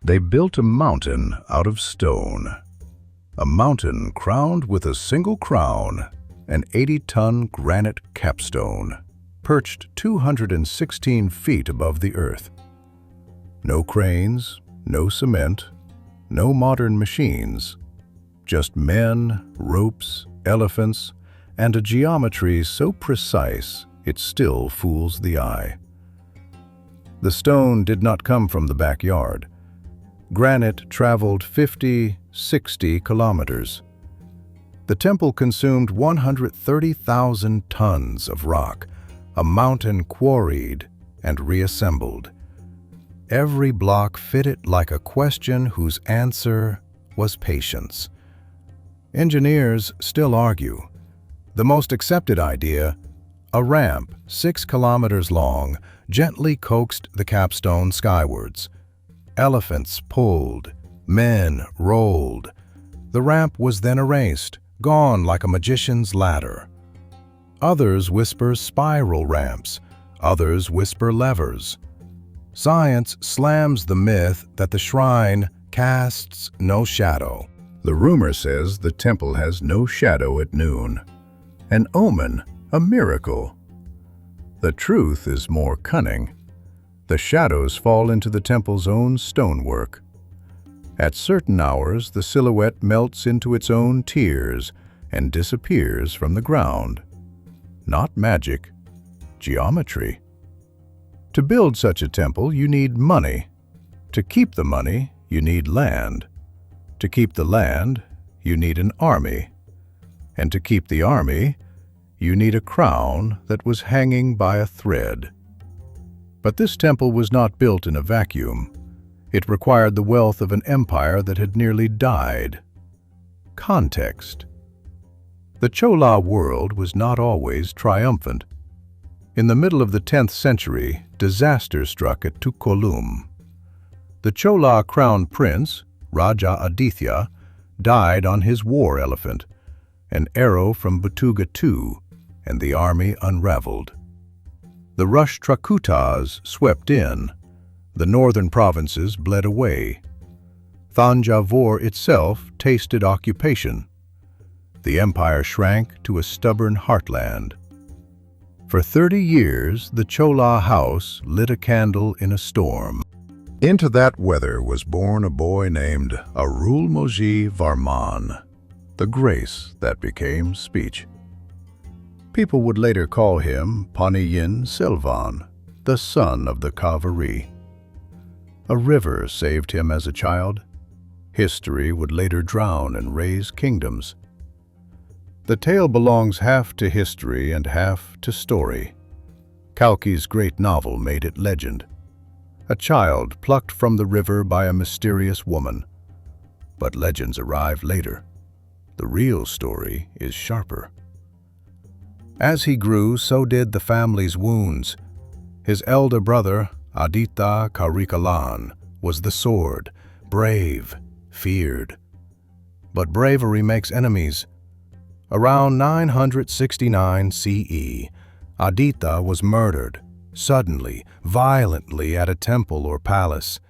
They built a mountain out of stone. A mountain crowned with a single crown, an 80-ton granite capstone, perched 216 feet above the earth. No cranes, no cement, no modern machines, just men, ropes, elephants, and a geometry so precise it still fools the eye. The stone did not come from the backyard. Granite traveled 50, 60 kilometers. The temple consumed 130,000 tons of rock, a mountain quarried and reassembled. Every block fitted like a question whose answer was patience. Engineers still argue. The most accepted idea, a ramp 6 kilometers long, gently coaxed the capstone skywards. Elephants pulled, men rolled. The ramp was then erased, gone like a magician's ladder. Others whisper spiral ramps, others whisper levers. Science slams the myth that the shrine casts no shadow. The rumor says the temple has no shadow at noon. An omen, a miracle. The truth is more cunning. The shadows fall into the temple's own stonework. At certain hours, the silhouette melts into its own tears and disappears from the ground. Not magic, geometry. To build such a temple, you need money. To keep the money, you need land. To keep the land, you need an army. And to keep the army, you need a crown that was hanging by a thread. But this temple was not built in a vacuum. It required the wealth of an empire that had nearly died. Context. The Chola world was not always triumphant. In the middle of the 10th century, disaster struck at Tukholum. The Chola crown prince, Raja Aditha, died on his war elephant. An arrow from Batuga II, and the army unraveled. The Rashtrakutas swept in. The northern provinces bled away. Thanjavur itself tasted occupation. The empire shrank to a stubborn heartland. For 30 years, the Chola house lit a candle in a storm. Into that weather was born a boy named Arulmoji Varman, the grace that became speech. People would later call him Ponniyin Selvan, the son of the Kaveri. A river saved him as a child. History would later drown and raise kingdoms. The tale belongs half to history and half to story. Kalki's great novel made it legend. A child plucked from the river by a mysterious woman. But legends arrive later. The real story is sharper. As he grew, so did the family's wounds. His elder brother, Aditha Karikalan, was the sword, brave, feared. But bravery makes enemies. Around 969 CE, Aditha was murdered, suddenly, violently at a temple or palace.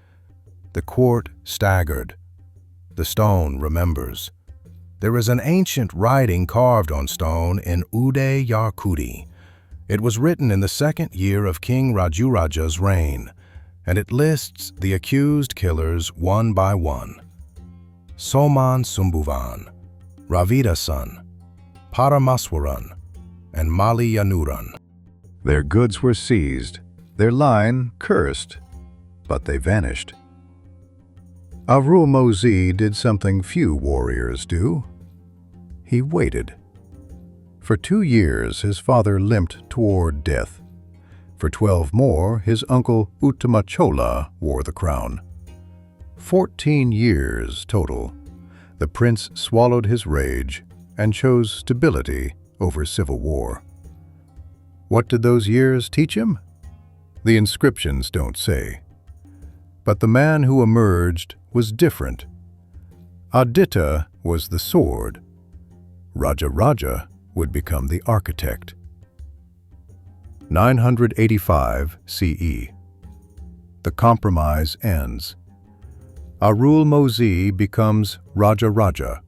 The court staggered. The stone remembers. There is an ancient writing carved on stone in Uday Yarkudi. It was written in the 2nd year of King Rajaraja's reign, and it lists the accused killers one by one. Soman Sumbuvan, Ravidasan, Paramaswaran, and Maliyanuran. Their goods were seized, their line cursed, but they vanished. Arulmoji did something few warriors do. He waited. For 2 years, his father limped toward death. For 12 more, his uncle Uttama Chola wore the crown. 14 years total. The prince swallowed his rage and chose stability over civil war. What did those years teach him? The inscriptions don't say. But the man who emerged was different. Aditha was the sword. Rajaraja would become the architect. 985 CE. The compromise ends. Arulmozhi becomes Rajaraja.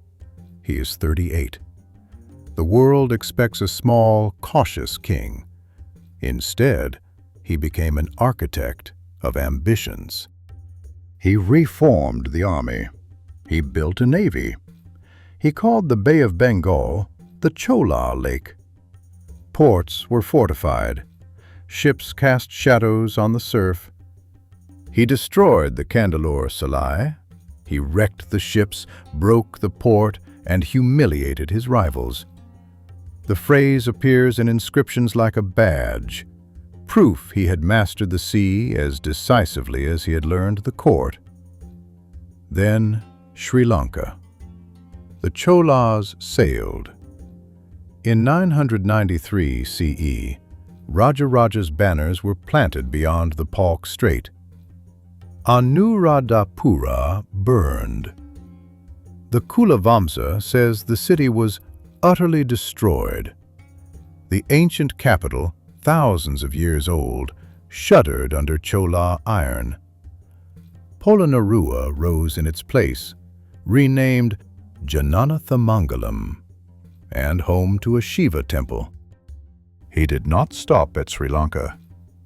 He is 38. The world expects a small, cautious king. Instead, he became an architect of ambitions. He reformed the army. He built a navy. He called the Bay of Bengal the Chola Lake. Ports were fortified. Ships cast shadows on the surf. He destroyed the Kandalur Salai. He wrecked the ships, broke the port, and humiliated his rivals. The phrase appears in inscriptions like a badge, proof he had mastered the sea as decisively as he had learned the court. Then Sri Lanka. The Cholas sailed. In 993 CE, Rajaraja's banners were planted beyond the Palk Strait. Anuradhapura burned. The Kulavamsa says the city was utterly destroyed. The ancient capital, thousands of years old, shuddered under Chola iron. Polonnaruwa rose in its place, renamed Jananathamangalam, and home to a Shiva temple. He did not stop at Sri Lanka.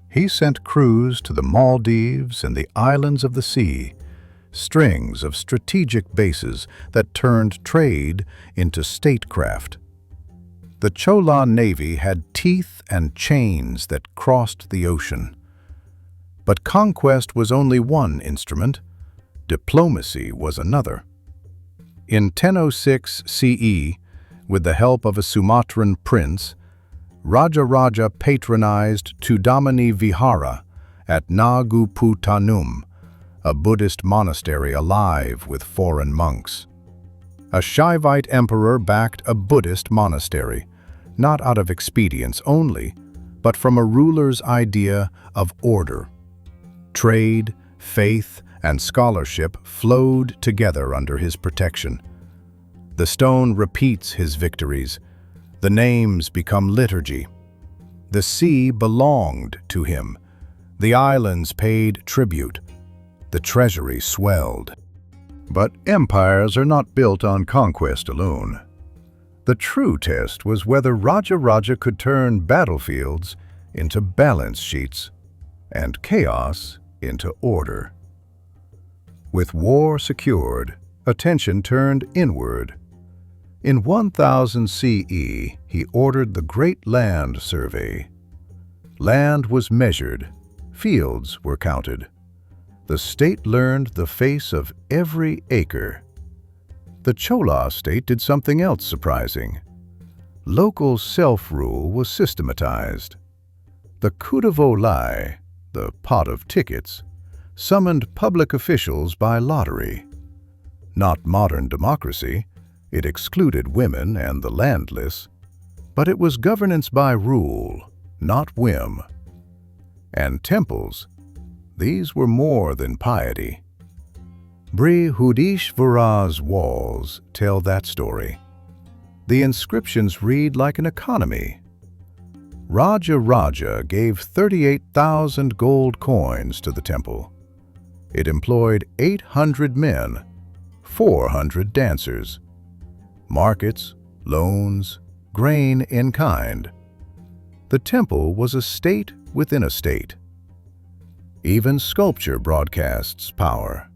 He sent crews to the Maldives and the islands of the sea, strings of strategic bases that turned trade into statecraft. The Chola navy had teeth and chains that crossed the ocean. But conquest was only one instrument. Diplomacy was another. In 1006 CE, with the help of a Sumatran prince, Rajaraja patronized Tudamani Vihara at Naguputanum, a Buddhist monastery alive with foreign monks. A Shaivite emperor backed a Buddhist monastery, not out of expedience only, but from a ruler's idea of order. Trade, faith, and scholarship flowed together under his protection. The stone repeats his victories. The names become liturgy. The sea belonged to him. The islands paid tribute. The treasury swelled. But empires are not built on conquest alone. The true test was whether Rajaraja could turn battlefields into balance sheets and chaos into order. With war secured, attention turned inward. In 1000 CE, he ordered the Great Land Survey. Land was measured, fields were counted. The state learned the face of every acre. The Chola state did something else surprising. Local self-rule was systematized. The Kudavolai, the pot of tickets, summoned public officials by lottery. Not modern democracy, it excluded women and the landless, but it was governance by rule, not whim. And temples, these were more than piety. Brihadisvara's walls tell that story. The inscriptions read like an economy. Rajaraja gave 38,000 gold coins to the temple. It employed 800 men, 400 dancers. Markets, loans, grain in kind. The temple was a state within a state. Even sculpture broadcasts power.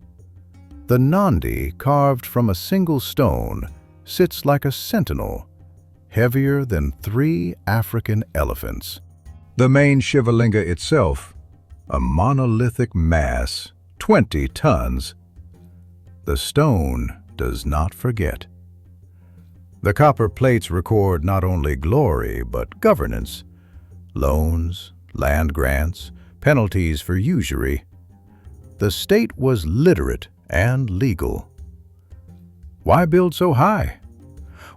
The Nandi, carved from a single stone, sits like a sentinel, heavier than 3 African elephants. The main Shivalinga itself, a monolithic mass, 20 tons. The stone does not forget. The copper plates record not only glory but governance, loans, land grants, penalties for usury. The state was literate and legal. Why build so high?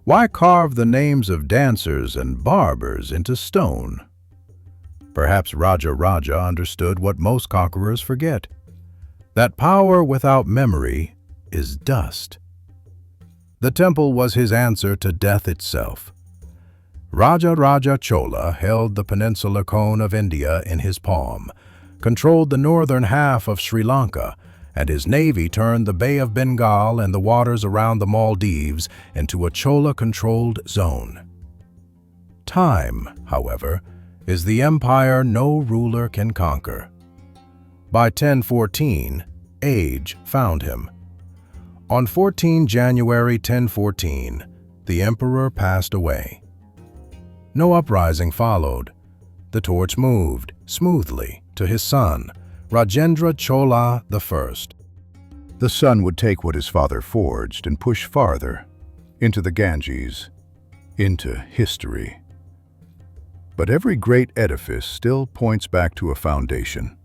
Why carve the names of dancers and barbers into stone? Perhaps Rajaraja understood what most conquerors forget, that power without memory is dust. The temple was his answer to death itself. Rajaraja Chola held the peninsular cone of India in his palm, controlled the northern half of Sri Lanka, and his navy turned the Bay of Bengal and the waters around the Maldives into a Chola-controlled zone. Time, however, is the empire no ruler can conquer. By 1014, age found him. On 14 January 1014, the emperor passed away. No uprising followed. The torch moved smoothly to his son, Rajendra Chola I. The son would take what his father forged and push farther, into the Ganges, into history. But every great edifice still points back to a foundation: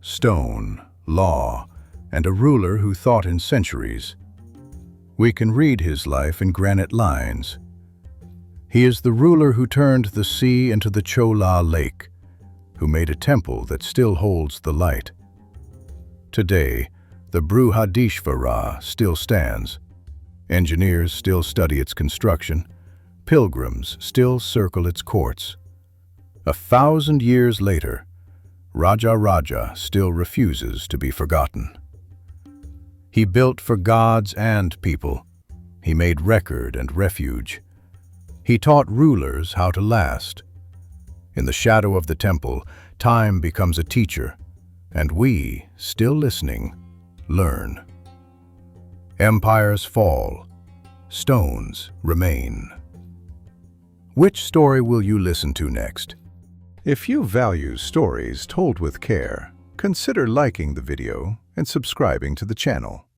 stone, law, and a ruler who thought in centuries. We can read his life in granite lines. He is the ruler who turned the sea into the Chola Lake, who made a temple that still holds the light. Today, the Brihadisvara still stands. Engineers still study its construction. Pilgrims still circle its courts. 1,000 years later, Rajaraja still refuses to be forgotten. He built for gods and people. He made record and refuge. He taught rulers how to last. In the shadow of the temple, time becomes a teacher, and we, still listening, learn. Empires fall, stones remain. Which story will you listen to next? If you value stories told with care, consider liking the video and subscribing to the channel.